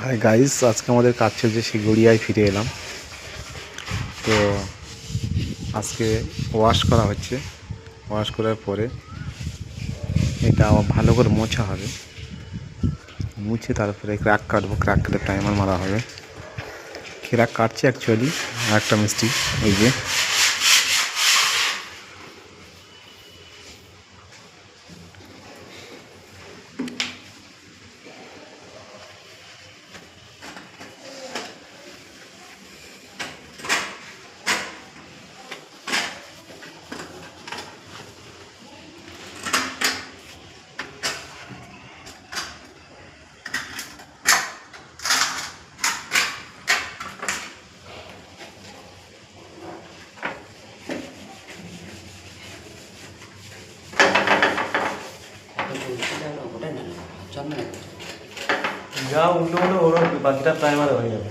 Hi guys, আজকে আমাদের কাজ চলছে, সেই গড়িয়ায় ফিরে এলাম। তো আজকে ওয়াশ করা হচ্ছে। ওয়াশ করার পরে এটা আবার ভালো করে মোছা হবে। মুছে তারপরে ক্র্যাক কাটবো, ক্র্যাক কেটে টাইমার মারা হবে। ক্র্যাক কাটছে অ্যাকচুয়ালি একটা মিস্ত্রি, এই যে যা উল্টো হলো ওরা বাকিটা প্রাইমারে হয়ে যাবে।